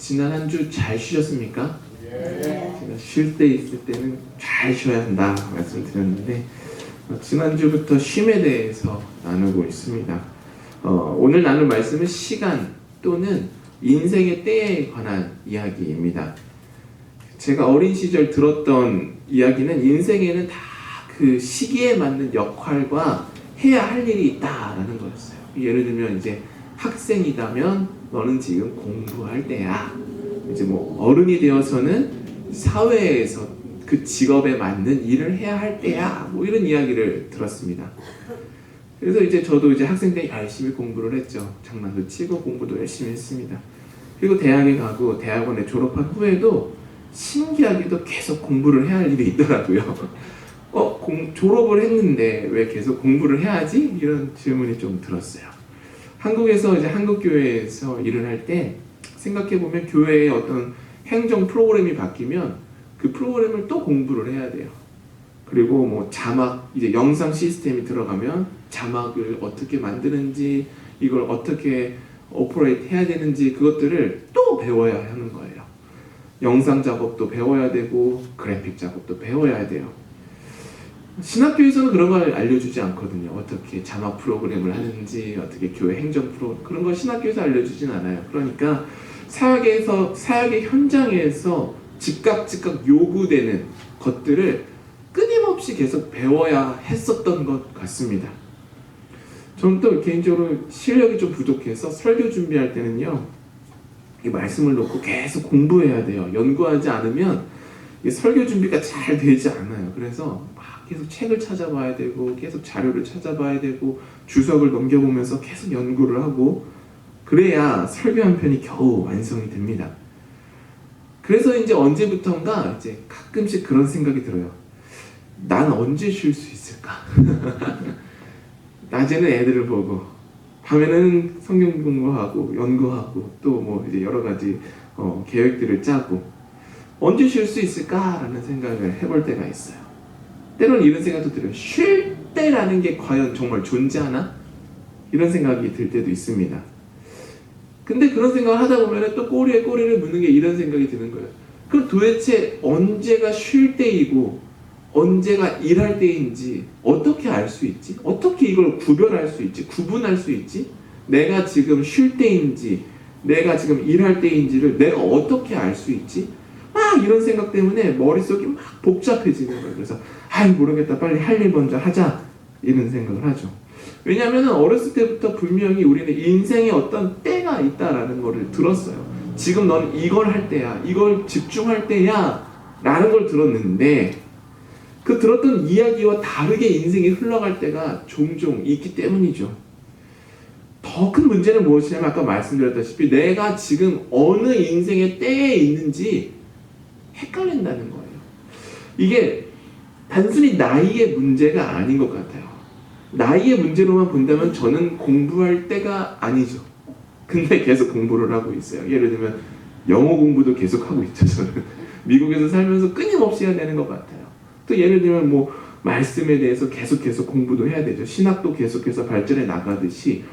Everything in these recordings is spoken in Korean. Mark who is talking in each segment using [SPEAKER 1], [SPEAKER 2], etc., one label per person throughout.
[SPEAKER 1] 지난 한 주 잘 쉬셨습니까?
[SPEAKER 2] 네.
[SPEAKER 1] 제가 쉴 때 있을 때는 잘 쉬어야 한다 말씀드렸는데 지난주부터 쉼에 대해서 나누고 있습니다. 오늘 나눌 말씀은 시간 또는 인생의 때에 관한 이야기입니다. 제가 어린 시절 들었던 이야기는 인생에는 다 그 시기에 맞는 역할과 해야 할 일이 있다라는 거였어요. 예를 들면 이제 학생이라면 너는 지금 공부할 때야. 이제 뭐 어른이 되어서는 사회에서 그 직업에 맞는 일을 해야 할 때야. 뭐 이런 이야기를 들었습니다. 그래서 이제 저도 이제 학생 때 열심히 공부를 했죠. 장난도 치고 공부도 열심히 했습니다. 그리고 대학에 가고 대학원에 졸업한 후에도 신기하게도 계속 공부를 해야 할 일이 있더라고요. 졸업을 했는데 왜 계속 공부를 해야지? 이런 질문이 좀 들었어요. 한국에서 이제 한국교회에서 일을 할 때 생각해보면 교회의 어떤 행정 프로그램이 바뀌면 그 프로그램을 또 공부를 해야 돼요. 그리고 뭐 자막, 이제 영상 시스템이 들어가면 자막을 어떻게 만드는지, 이걸 어떻게 오퍼레이트 해야 되는지 그것들을 또 배워야 하는 거예요. 영상 작업도 배워야 되고 그래픽 작업도 배워야 돼요. 신학교에서는 그런 걸 알려주지 않거든요. 어떻게 자막 프로그램을 하는지, 어떻게 교회 행정 프로그램, 그런 걸 신학교에서 알려주진 않아요. 그러니까 사역의 현장에서 즉각 요구되는 것들을 끊임없이 계속 배워야 했었던 것 같습니다. 저는 또 개인적으로 실력이 좀 부족해서 설교 준비할 때는요, 이 말씀을 놓고 계속 공부해야 돼요. 연구하지 않으면 이 설교 준비가 잘 되지 않아요. 그래서 막 계속 책을 찾아봐야 되고 계속 자료를 찾아봐야 되고 주석을 넘겨보면서 계속 연구를 하고 그래야 설교 한 편이 겨우 완성이 됩니다. 그래서 이제 언제부턴가 이제 가끔씩 그런 생각이 들어요. 난 언제 쉴 수 있을까? 낮에는 애들을 보고 밤에는 성경 공부하고 연구하고 또 뭐 이제 여러 가지 계획들을 짜고 언제 쉴 수 있을까라는 생각을 해볼 때가 있어요. 때로는 이런 생각도 들어요. 쉴 때라는 게 과연 정말 존재하나? 이런 생각이 들 때도 있습니다. 근데 그런 생각을 하다 보면 또 꼬리에 꼬리를 무는 게 이런 생각이 드는 거예요. 그럼 도대체 언제가 쉴 때이고 언제가 일할 때인지 어떻게 알 수 있지? 어떻게 이걸 구별할 수 있지? 구분할 수 있지? 내가 지금 쉴 때인지 내가 지금 일할 때인지를 내가 어떻게 알 수 있지? 막 이런 생각 때문에 머릿속이 막 복잡해지는 거예요. 그래서 모르겠다, 빨리 할 일 먼저 하자, 이런 생각을 하죠. 왜냐하면 어렸을 때부터 분명히 우리는 인생에 어떤 때가 있다라는 거를 들었어요. 지금 넌 이걸 할 때야, 이걸 집중할 때야 라는 걸 들었는데 그 들었던 이야기와 다르게 인생이 흘러갈 때가 종종 있기 때문이죠. 더 큰 문제는 무엇이냐면 아까 말씀드렸다시피 내가 지금 어느 인생의 때에 있는지 헷갈린다는 거예요. 이게 단순히 나이의 문제가 아닌 것 같아요. 나이의 문제로만 본다면 저는 공부할 때가 아니죠. 근데 계속 공부를 하고 있어요. 예를 들면 영어 공부도 계속 하고 있죠. 저는 미국에서 살면서 끊임없이 해야 되는 것 같아요. 또 예를 들면 뭐 말씀에 대해서 계속 공부도 해야 되죠. 신학도 계속해서 발전해 나가듯이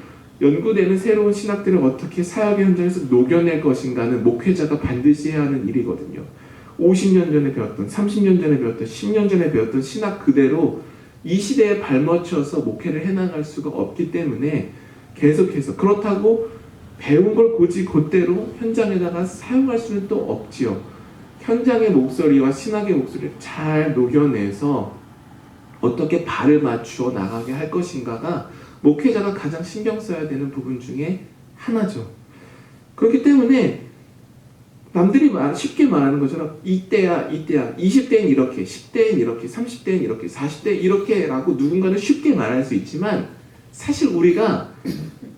[SPEAKER 1] 연구되는 새로운 신학들을 어떻게 사역의 현장에서 녹여낼 것인가는 목회자가 반드시 해야 하는 일이거든요. 50년 전에 배웠던, 30년 전에 배웠던, 10년 전에 배웠던 신학 그대로 이 시대에 발맞춰서 목회를 해나갈 수가 없기 때문에 계속해서, 그렇다고 배운 걸 곧이 곧대로 현장에다가 사용할 수는 또 없지요. 현장의 목소리와 신학의 목소리를 잘 녹여내서 어떻게 발을 맞추어 나가게 할 것인가가 목회자가 가장 신경 써야 되는 부분 중에 하나죠. 그렇기 때문에 남들이 쉽게 말하는 것처럼 이때야 20대엔 이렇게, 10대엔 이렇게, 30대엔 이렇게, 40대 이렇게 라고 누군가는 쉽게 말할 수 있지만 사실 우리가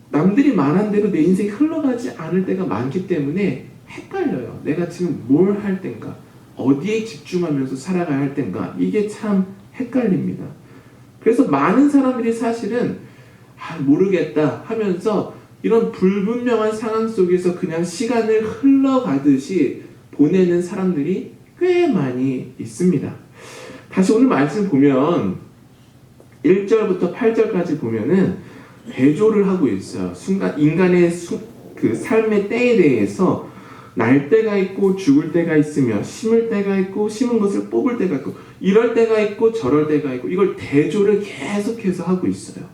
[SPEAKER 1] 남들이 말한 대로 내 인생이 흘러가지 않을 때가 많기 때문에 헷갈려요. 내가 지금 뭘 할 땐가, 어디에 집중하면서 살아가야 할 땐가, 이게 참 헷갈립니다. 그래서 많은 사람들이 사실은 모르겠다 하면서 이런 불분명한 상황 속에서 그냥 시간을 흘러가듯이 보내는 사람들이 꽤 많이 있습니다. 다시 오늘 말씀 보면 1절부터 8절까지 보면은 대조를 하고 있어요. 순간 인간의 그 삶의 때에 대해서 날 때가 있고 죽을 때가 있으며 심을 때가 있고 심은 것을 뽑을 때가 있고 이럴 때가 있고 저럴 때가 있고 이걸 대조를 계속해서 하고 있어요.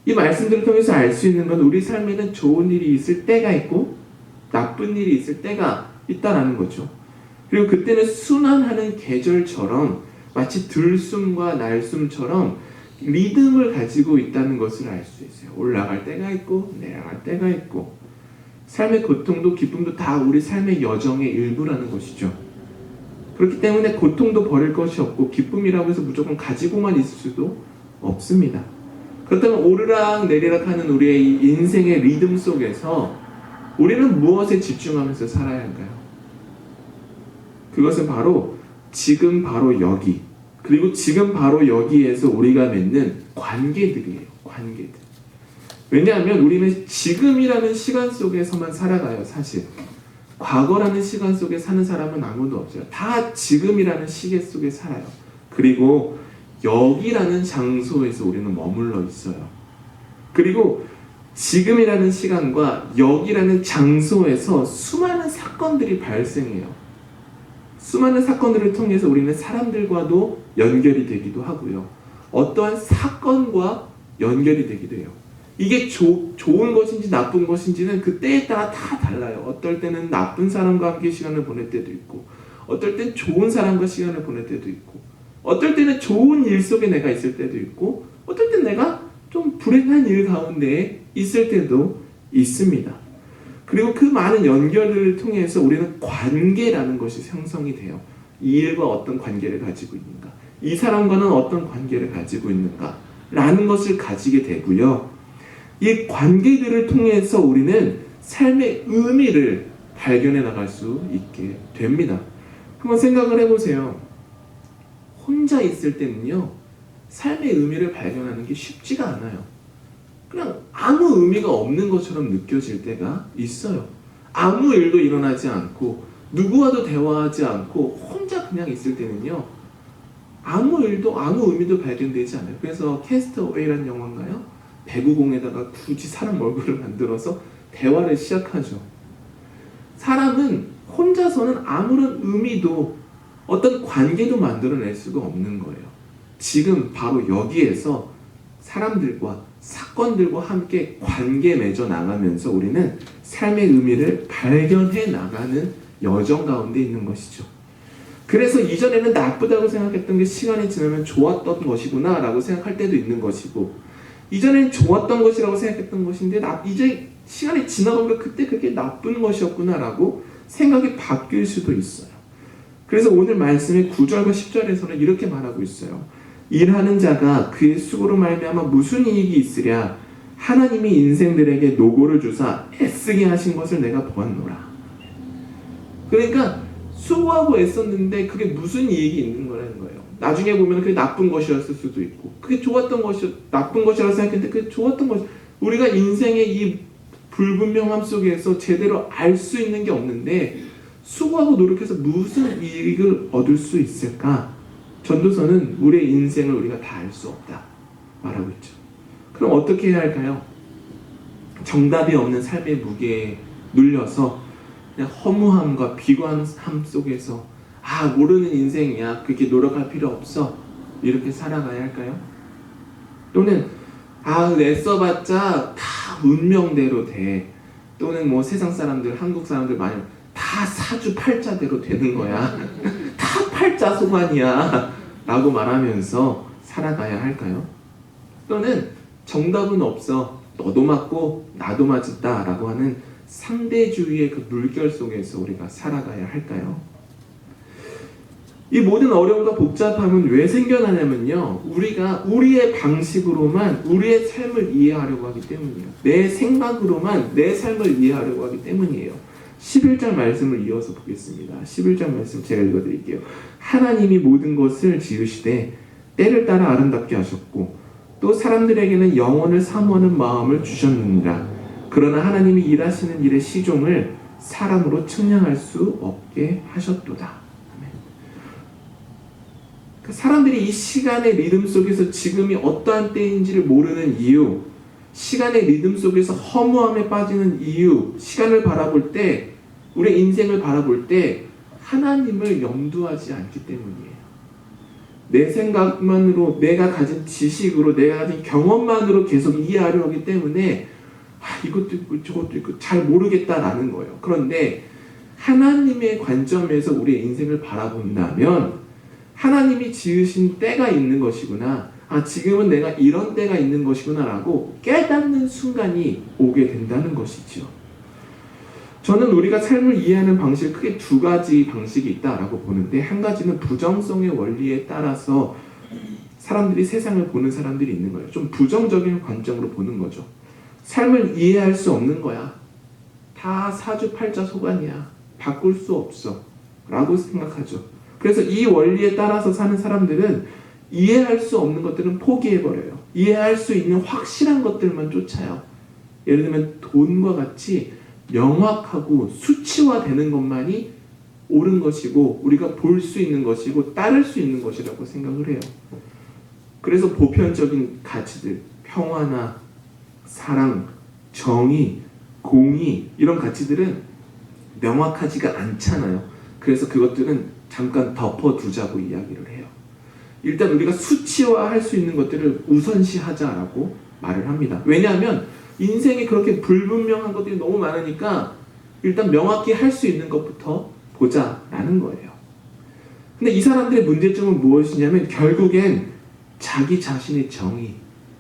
[SPEAKER 1] 이 말씀들을 통해서 알 수 있는 건 우리 삶에는 좋은 일이 있을 때가 있고 나쁜 일이 있을 때가 있다라는 거죠. 그리고 그때는 순환하는 계절처럼 마치 들숨과 날숨처럼 리듬을 가지고 있다는 것을 알 수 있어요. 올라갈 때가 있고 내려갈 때가 있고 삶의 고통도 기쁨도 다 우리 삶의 여정의 일부라는 것이죠. 그렇기 때문에 고통도 버릴 것이 없고 기쁨이라고 해서 무조건 가지고만 있을 수도 없습니다. 그렇다면 오르락 내리락 하는 우리의 이 인생의 리듬 속에서 우리는 무엇에 집중하면서 살아야 할까요? 그것은 바로 지금 바로 여기 그리고 지금 바로 여기에서 우리가 맺는 관계들이에요. 관계들. 왜냐하면 우리는 지금이라는 시간 속에서만 살아가요. 사실 과거라는 시간 속에 사는 사람은 아무도 없어요. 다 지금이라는 시계 속에 살아요. 그리고 여기라는 장소에서 우리는 머물러 있어요. 그리고 지금이라는 시간과 여기라는 장소에서 수많은 사건들이 발생해요. 수많은 사건들을 통해서 우리는 사람들과도 연결이 되기도 하고요. 어떠한 사건과 연결이 되기도 해요. 이게 좋은 것인지 나쁜 것인지는 그 때에 따라 다 달라요. 어떨 때는 나쁜 사람과 함께 시간을 보낼 때도 있고 어떨 땐 좋은 사람과 시간을 보낼 때도 있고 어떨 때는 좋은 일 속에 내가 있을 때도 있고 어떨 땐 내가 좀 불행한 일 가운데 있을 때도 있습니다. 그리고 그 많은 연결을 통해서 우리는 관계라는 것이 형성이 돼요. 이 일과 어떤 관계를 가지고 있는가, 이 사람과는 어떤 관계를 가지고 있는가 라는 것을 가지게 되고요. 이 관계들을 통해서 우리는 삶의 의미를 발견해 나갈 수 있게 됩니다. 한번 생각을 해보세요. 혼자 있을 때는요, 삶의 의미를 발견하는 게 쉽지가 않아요. 그냥 아무 의미가 없는 것처럼 느껴질 때가 있어요. 아무 일도 일어나지 않고 누구와도 대화하지 않고 혼자 그냥 있을 때는요, 아무 일도 아무 의미도 발견되지 않아요. 그래서 캐스트어웨이라는 영화인가요? 배구공에다가 굳이 사람 얼굴을 만들어서 대화를 시작하죠. 사람은 혼자서는 아무런 의미도 어떤 관계도 만들어낼 수가 없는 거예요. 지금 바로 여기에서 사람들과 사건들과 함께 관계 맺어 나가면서 우리는 삶의 의미를 발견해 나가는 여정 가운데 있는 것이죠. 그래서 이전에는 나쁘다고 생각했던 게 시간이 지나면 좋았던 것이구나 라고 생각할 때도 있는 것이고, 이전에는 좋았던 것이라고 생각했던 것인데 이제 시간이 지나가면 그때 그게 나쁜 것이었구나 라고 생각이 바뀔 수도 있어요. 그래서 오늘 말씀의 9절과 10절에서는 이렇게 말하고 있어요. 일하는 자가 그의 수고로 말미암아 무슨 이익이 있으랴. 하나님이 인생들에게 노고를 주사 애쓰게 하신 것을 내가 보았노라. 그러니까 수고하고 애썼는데 그게 무슨 이익이 있는 거라는 거예요. 나중에 보면 그게 나쁜 것이었을 수도 있고, 그게 좋았던 것이 나쁜 것이라고 생각했는데 그게 좋았던 것. 우리가 인생의 이 불분명함 속에서 제대로 알 수 있는 게 없는데 수고하고 노력해서 무슨 이익을 얻을 수 있을까? 전도서는 우리의 인생을 우리가 다 알 수 없다 말하고 있죠. 그럼 어떻게 해야 할까요? 정답이 없는 삶의 무게에 눌려서 그냥 허무함과 비관함 속에서 모르는 인생이야, 그렇게 노력할 필요 없어, 이렇게 살아가야 할까요? 또는 애써봤자 다 운명대로 돼, 또는 뭐 세상 사람들, 한국 사람들 많이 다 사주팔자대로 되는 거야, 다 팔자소관이야 라고 말하면서 살아가야 할까요? 또는 정답은 없어, 너도 맞고 나도 맞았다 라고 하는 상대주의의 그 물결 속에서 우리가 살아가야 할까요? 이 모든 어려움과 복잡함은 왜 생겨나냐면요, 우리가 우리의 방식으로만 우리의 삶을 이해하려고 하기 때문이에요. 내 생각으로만 내 삶을 이해하려고 하기 때문이에요. 11절 말씀을 이어서 보겠습니다. 11절 말씀 제가 읽어드릴게요. 하나님이 모든 것을 지으시되 때를 따라 아름답게 하셨고 또 사람들에게는 영원을 사모하는 마음을 주셨느니라. 그러나 하나님이 일하시는 일의 시종을 사람으로 측량할 수 없게 하셨도다. 사람들이 이 시간의 리듬 속에서 지금이 어떠한 때인지를 모르는 이유, 시간의 리듬 속에서 허무함에 빠지는 이유, 시간을 바라볼 때 우리의 인생을 바라볼 때 하나님을 염두하지 않기 때문이에요. 내 생각만으로, 내가 가진 지식으로, 내가 가진 경험만으로 계속 이해하려 하기 때문에 이것도 있고 저것도 있고 잘 모르겠다라는 거예요. 그런데 하나님의 관점에서 우리의 인생을 바라본다면 하나님이 지으신 때가 있는 것이구나, 지금은 내가 이런 때가 있는 것이구나 라고 깨닫는 순간이 오게 된다는 것이죠. 저는 우리가 삶을 이해하는 방식, 크게 두 가지 방식이 있다라고 보는데, 한 가지는 부정성의 원리에 따라서 사람들이 세상을 보는 사람들이 있는 거예요. 좀 부정적인 관점으로 보는 거죠. 삶을 이해할 수 없는 거야. 다 사주팔자소관이야. 바꿀 수 없어. 라고 생각하죠. 그래서 이 원리에 따라서 사는 사람들은 이해할 수 없는 것들은 포기해버려요. 이해할 수 있는 확실한 것들만 쫓아요. 예를 들면 돈과 같이 명확하고 수치화되는 것만이 옳은 것이고 우리가 볼 수 있는 것이고 따를 수 있는 것이라고 생각을 해요. 그래서 보편적인 가치들, 평화나 사랑, 정의, 공의, 이런 가치들은 명확하지가 않잖아요. 그래서 그것들은 잠깐 덮어두자고 이야기를 해요. 일단 우리가 수치화할 수 있는 것들을 우선시하자라고 말을 합니다. 왜냐하면 인생에 그렇게 불분명한 것들이 너무 많으니까 일단 명확히 할 수 있는 것부터 보자라는 거예요. 근데 이 사람들의 문제점은 무엇이냐면 결국엔 자기 자신의 정의,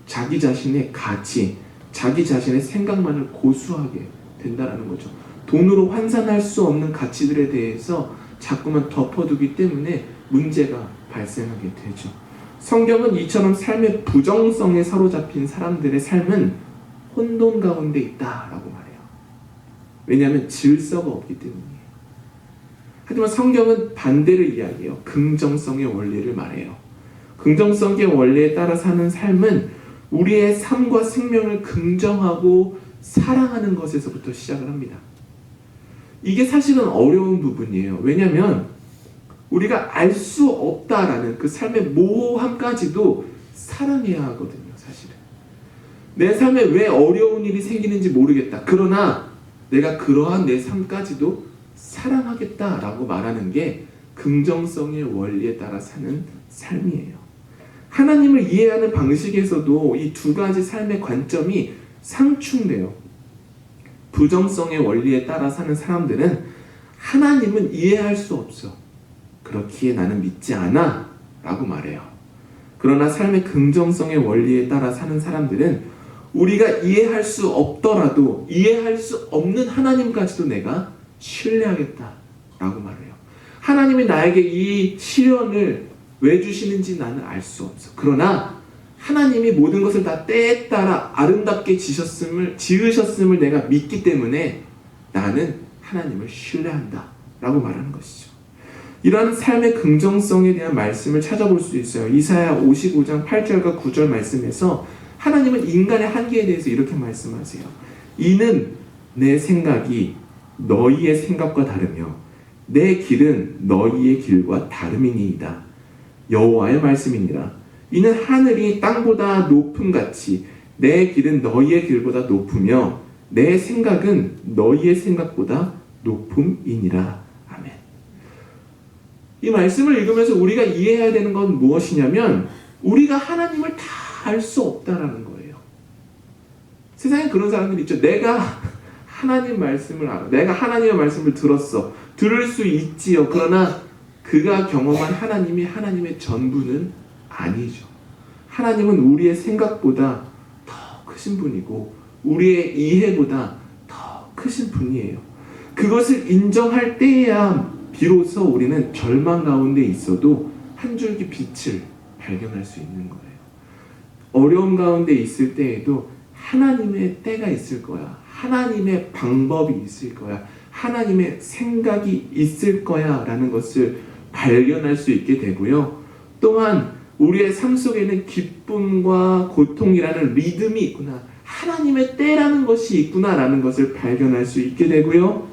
[SPEAKER 1] 자기 자신의 가치, 자기 자신의 생각만을 고수하게 된다는 거죠. 돈으로 환산할 수 없는 가치들에 대해서 자꾸만 덮어두기 때문에 문제가 발생하게 되죠. 성경은 이처럼 삶의 부정성에 사로잡힌 사람들의 삶은 혼돈 가운데 있다라고 말해요. 왜냐하면 질서가 없기 때문이에요. 하지만 성경은 반대를 이야기해요. 긍정성의 원리를 말해요. 긍정성의 원리에 따라 사는 삶은 우리의 삶과 생명을 긍정하고 사랑하는 것에서부터 시작을 합니다. 이게 사실은 어려운 부분이에요. 왜냐하면 우리가 알 수 없다라는 그 삶의 모호함까지도 사랑해야 하거든요. 사실은 내 삶에 왜 어려운 일이 생기는지 모르겠다. 그러나 내가 그러한 내 삶까지도 사랑하겠다라고 말하는 게 긍정성의 원리에 따라 사는 삶이에요. 하나님을 이해하는 방식에서도 이 두 가지 삶의 관점이 상충돼요. 부정성의 원리에 따라 사는 사람들은 하나님은 이해할 수 없어. 그렇기에 나는 믿지 않아 라고 말해요. 그러나 삶의 긍정성의 원리에 따라 사는 사람들은 우리가 이해할 수 없더라도 이해할 수 없는 하나님까지도 내가 신뢰하겠다 라고 말해요. 하나님이 나에게 이 시련을 왜 주시는지 나는 알 수 없어. 그러나 하나님이 모든 것을 다 때에 따라 아름답게 지으셨음을 내가 믿기 때문에 나는 하나님을 신뢰한다 라고 말하는 것이죠. 이러한 삶의 긍정성에 대한 말씀을 찾아볼 수 있어요. 이사야 55장 8절과 9절 말씀에서 하나님은 인간의 한계에 대해서 이렇게 말씀하세요. 이는 내 생각이 너희의 생각과 다르며 내 길은 너희의 길과 다름이니이다. 여호와의 말씀이니라. 이는 하늘이 땅보다 높음같이 내 길은 너희의 길보다 높으며 내 생각은 너희의 생각보다 높음이니라. 아멘. 이 말씀을 읽으면서 우리가 이해해야 되는 건 무엇이냐면 우리가 하나님을 다 알 수 없다라는 거예요. 세상에 그런 사람들이 있죠. 내가 하나님 말씀을 알아. 내가 하나님의 말씀을 들었어. 들을 수 있지요. 그러나 그가 경험한 하나님이 하나님의 전부는 아니죠. 하나님은 우리의 생각보다 더 크신 분이고 우리의 이해보다 더 크신 분이에요. 그것을 인정할 때에야 비로소 우리는 절망 가운데 있어도 한 줄기 빛을 발견할 수 있는 거예요. 어려움 가운데 있을 때에도 하나님의 때가 있을 거야. 하나님의 방법이 있을 거야. 하나님의 생각이 있을 거야 라는 것을 발견할 수 있게 되고요. 또한 우리의 삶 속에는 기쁨과 고통이라는 리듬이 있구나. 하나님의 때라는 것이 있구나 라는 것을 발견할 수 있게 되고요.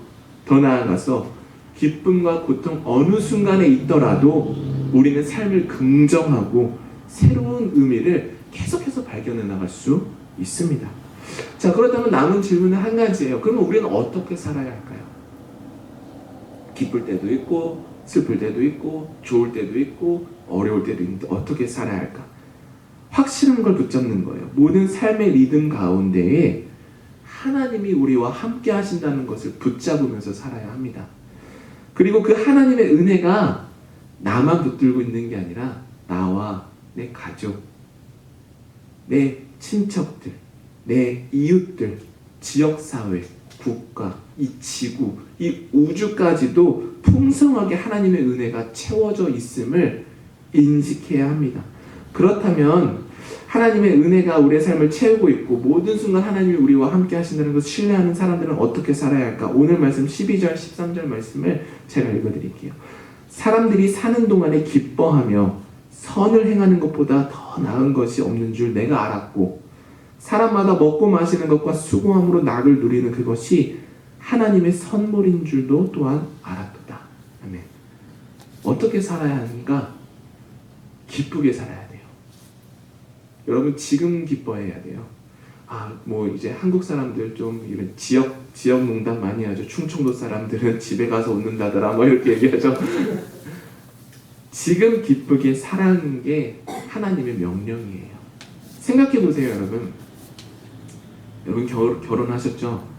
[SPEAKER 1] 더 나아가서 기쁨과 고통 어느 순간에 있더라도 우리는 삶을 긍정하고 새로운 의미를 계속해서 발견해 나갈 수 있습니다. 자, 그렇다면 남은 질문은 한 가지예요. 그러면 우리는 어떻게 살아야 할까요? 기쁠 때도 있고 슬플 때도 있고 좋을 때도 있고 어려울 때도 있는데 어떻게 살아야 할까? 확실한 걸 붙잡는 거예요. 모든 삶의 리듬 가운데에 하나님이 우리와 함께 하신다는 것을 붙잡으면서 살아야 합니다. 그리고 그 하나님의 은혜가 나만 붙들고 있는 게 아니라 나와 내 가족, 내 친척들, 내 이웃들, 지역사회, 국가, 이 지구, 이 우주까지도 풍성하게 하나님의 은혜가 채워져 있음을 인식해야 합니다. 그렇다면 하나님의 은혜가 우리의 삶을 채우고 있고 모든 순간 하나님이 우리와 함께 하신다는 것을 신뢰하는 사람들은 어떻게 살아야 할까? 오늘 말씀 12절, 13절 말씀을 제가 읽어드릴게요. 사람들이 사는 동안에 기뻐하며 선을 행하는 것보다 더 나은 것이 없는 줄 내가 알았고 사람마다 먹고 마시는 것과 수고함으로 낙을 누리는 그것이 하나님의 선물인 줄도 또한 알았도다. 아멘. 어떻게 살아야 하는가? 기쁘게 살아야 돼요. 여러분 지금 기뻐해야 돼요. 뭐 이제 한국 사람들 좀 이런 지역 농담 많이 하죠. 충청도 사람들은 집에 가서 웃는다더라 뭐 이렇게 얘기하죠. 지금 기쁘게 살아가는 게 하나님의 명령이에요. 생각해 보세요, 여러분. 여러분 결혼하셨죠?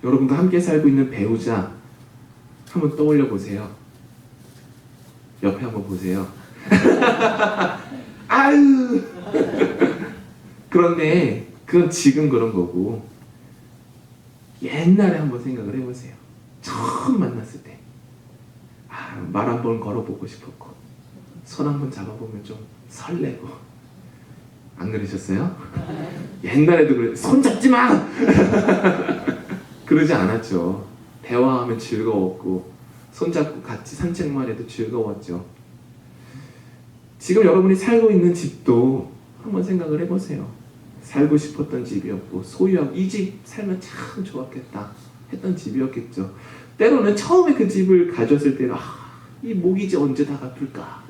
[SPEAKER 1] 여러분과 함께 살고 있는 배우자 한번 떠올려 보세요. 옆에 한번 보세요. 아유. 그런데 그건 지금 그런 거고 옛날에 한번 생각을 해보세요. 처음 만났을 때 말 한번 걸어보고 싶었고 손 한번 잡아보면 좀 설레고 안 그러셨어요? 옛날에도 그래. 손 잡지 마! 그러지 않았죠. 대화하면 즐거웠고 손잡고 같이 산책만 해도 즐거웠죠. 지금 여러분이 살고 있는 집도 한번 생각을 해보세요. 살고 싶었던 집이었고 소유하고 이 집 살면 참 좋았겠다 했던 집이었겠죠. 때로는 처음에 그 집을 가졌을 때는 이 모기지 언제 다 갚을까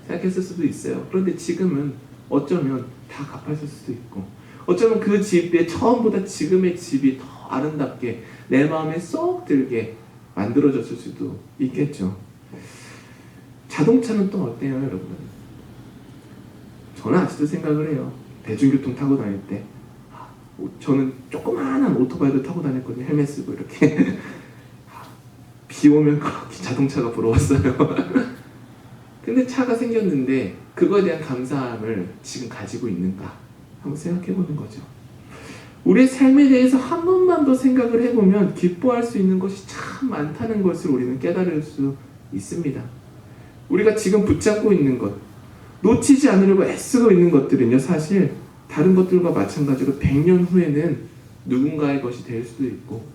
[SPEAKER 1] 생각했을 수도 있어요. 그런데 지금은 어쩌면 다 갚았을 수도 있고 어쩌면 그 집에 처음보다 지금의 집이 더 아름답게 내 마음에 쏙 들게 만들어졌을 수도 있겠죠. 자동차는 또 어때요, 여러분? 저는 아직도 생각을 해요. 대중교통 타고 다닐 때 저는 조그마한 오토바이도 타고 다녔거든요. 헬멧 쓰고 이렇게. 비 오면 자동차가 부러웠어요. 근데 차가 생겼는데 그거에 대한 감사함을 지금 가지고 있는가 한번 생각해 보는 거죠. 우리의 삶에 대해서 한 번만 더 생각을 해보면 기뻐할 수 있는 것이 참 많다는 것을 우리는 깨달을 수 있습니다. 우리가 지금 붙잡고 있는 것, 놓치지 않으려고 애쓰고 있는 것들은요, 사실 다른 것들과 마찬가지로 100년 후에는 누군가의 것이 될 수도 있고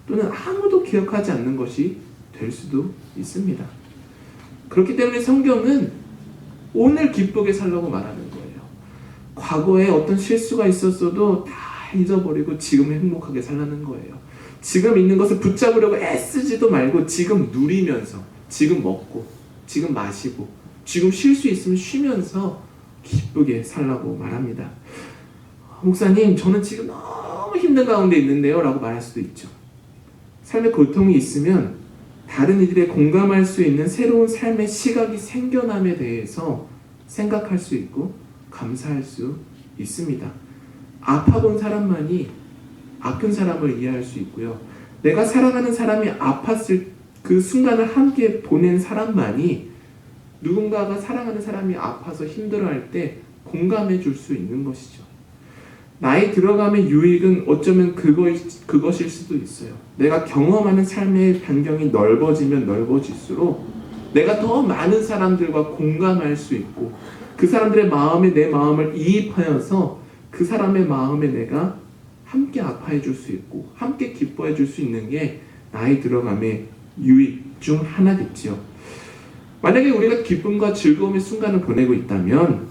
[SPEAKER 1] 또는 아무도 기억하지 않는 것이 될 수도 있습니다. 그렇기 때문에 성경은 오늘 기쁘게 살라고 말하는 거예요. 과거에 어떤 실수가 있었어도 다 잊어버리고 지금 행복하게 살라는 거예요. 지금 있는 것을 붙잡으려고 애쓰지도 말고 지금 누리면서 지금 먹고 지금 마시고 지금 쉴 수 있으면 쉬면서 기쁘게 살라고 말합니다. 목사님, 저는 지금 너무 힘든 가운데 있는데요 라고 말할 수도 있죠. 삶의 고통이 있으면 다른 이들의 공감할 수 있는 새로운 삶의 시각이 생겨남에 대해서 생각할 수 있고 감사할 수 있습니다. 아파본 사람만이 아픈 사람을 이해할 수 있고요. 내가 사랑하는 사람이 아팠을 그 순간을 함께 보낸 사람만이 누군가가 사랑하는 사람이 아파서 힘들어할 때 공감해 줄 수 있는 것이죠. 나이 들어감의 유익은 어쩌면 그것일 수도 있어요. 내가 경험하는 삶의 반경이 넓어지면 넓어질수록 내가 더 많은 사람들과 공감할 수 있고 그 사람들의 마음에 내 마음을 이입하여서 그 사람의 마음에 내가 함께 아파해 줄 수 있고 함께 기뻐해 줄 수 있는 게 나이 들어감의 유익 중 하나겠지요. 만약에 우리가 기쁨과 즐거움의 순간을 보내고 있다면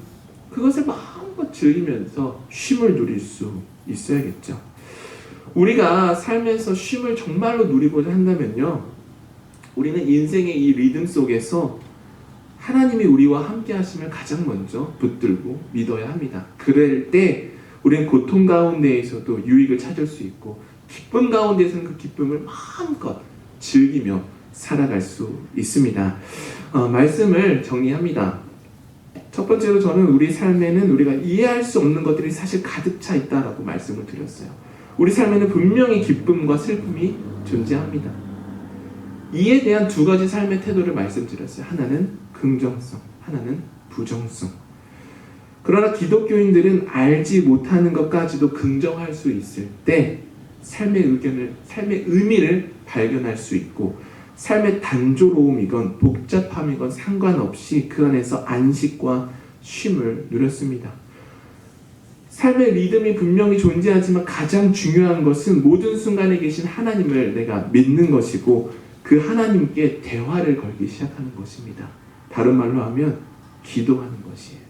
[SPEAKER 1] 그것을 마음껏 즐기면서 쉼을 누릴 수 있어야겠죠. 우리가 삶에서 쉼을 정말로 누리고자 한다면요, 우리는 인생의 이 리듬 속에서 하나님이 우리와 함께 하심을 가장 먼저 붙들고 믿어야 합니다. 그럴 때 우리는 고통 가운데에서도 유익을 찾을 수 있고 기쁨 가운데서는 그 기쁨을 마음껏 즐기며 살아갈 수 있습니다. 말씀을 정리합니다. 첫 번째로 저는 우리 삶에는 우리가 이해할 수 없는 것들이 사실 가득 차 있다라고 말씀을 드렸어요. 우리 삶에는 분명히 기쁨과 슬픔이 존재합니다. 이에 대한 두 가지 삶의 태도를 말씀드렸어요. 하나는 긍정성, 하나는 부정성. 그러나 기독교인들은 알지 못하는 것까지도 긍정할 수 있을 때 삶의 의미를 발견할 수 있고, 삶의 단조로움이건 복잡함이건 상관없이 그 안에서 안식과 쉼을 누렸습니다. 삶의 리듬이 분명히 존재하지만 가장 중요한 것은 모든 순간에 계신 하나님을 내가 믿는 것이고, 그 하나님께 대화를 걸기 시작하는 것입니다. 다른 말로 하면 기도하는 것이에요.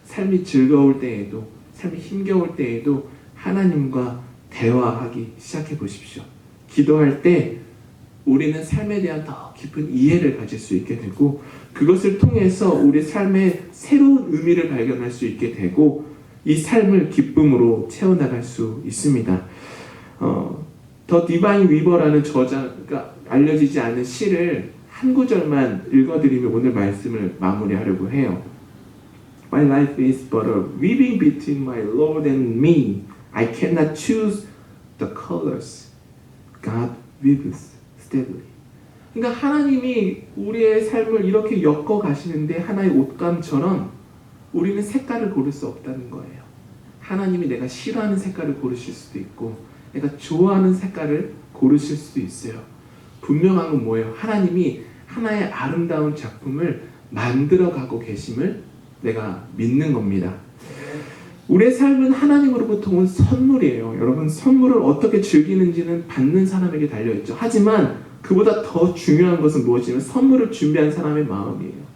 [SPEAKER 1] 삶이 즐거울 때에도, 삶이 힘겨울 때에도 하나님과 대화하기 시작해 보십시오. 기도할 때 우리는 삶에 대한 더 깊은 이해를 가질 수 있게 되고, 그것을 통해서 우리 삶의 새로운 의미를 발견할 수 있게 되고, 이 삶을 기쁨으로 채워나갈 수 있습니다. 더 디바인 위버라는 저자가 알려지지 않은 시를 한 구절만 읽어드리며 오늘 말씀을 마무리하려고 해요. My life is but a weaving between my Lord and me. I cannot choose the colors. God weaves steadily. 그러니까 하나님이 우리의 삶을 이렇게 엮어 가시는데 하나의 옷감처럼 우리는 색깔을 고를 수 없다는 거예요. 하나님이 내가 싫어하는 색깔을 고르실 수도 있고, 내가 좋아하는 색깔을 고르실 수도 있어요. 분명한 건 뭐예요? 하나님이 하나의 아름다운 작품을 만들어가고 계심을 내가 믿는 겁니다. 우리의 삶은 하나님으로부터 온 선물이에요. 여러분, 선물을 어떻게 즐기는지는 받는 사람에게 달려있죠. 하지만 그보다 더 중요한 것은 무엇이냐면 선물을 준비한 사람의 마음이에요.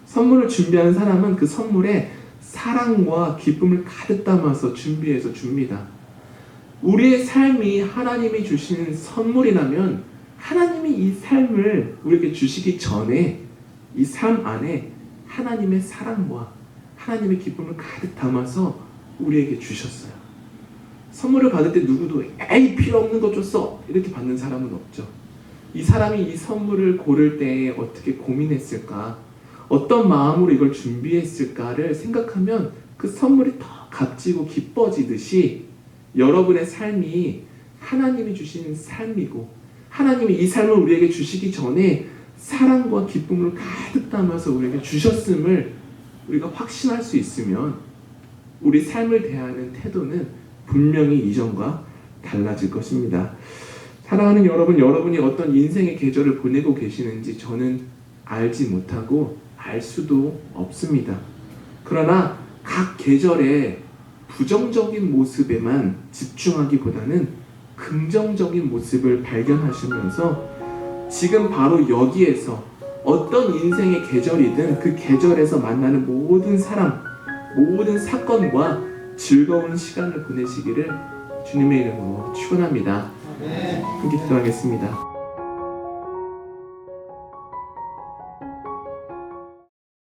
[SPEAKER 1] 선물을 준비한 사람은 그 선물에 사랑과 기쁨을 가득 담아서 준비해서 줍니다. 우리의 삶이 하나님이 주시는 선물이라면 하나님이 이 삶을 우리에게 주시기 전에 이 삶 안에 하나님의 사랑과 하나님의 기쁨을 가득 담아서 우리에게 주셨어요. 선물을 받을 때 누구도 에이 필요 없는 거 줬어 이렇게 받는 사람은 없죠. 이 사람이 이 선물을 고를 때에 어떻게 고민했을까, 어떤 마음으로 이걸 준비했을까를 생각하면 그 선물이 더 값지고 기뻐지듯이 여러분의 삶이 하나님이 주신 삶이고, 하나님이 이 삶을 우리에게 주시기 전에 사랑과 기쁨을 가득 담아서 우리에게 주셨음을 우리가 확신할 수 있으면 우리 삶을 대하는 태도는 분명히 이전과 달라질 것입니다. 사랑하는 여러분, 여러분이 어떤 인생의 계절을 보내고 계시는지 저는 알지 못하고 알 수도 없습니다. 그러나 각 계절의 부정적인 모습에만 집중하기보다는 긍정적인 모습을 발견하시면서 지금 바로 여기에서 어떤 인생의 계절이든 그 계절에서 만나는 모든 사람, 모든 사건과 즐거운 시간을 보내시기를 주님의 이름으로 축원합니다. 함께 기도하겠습니다.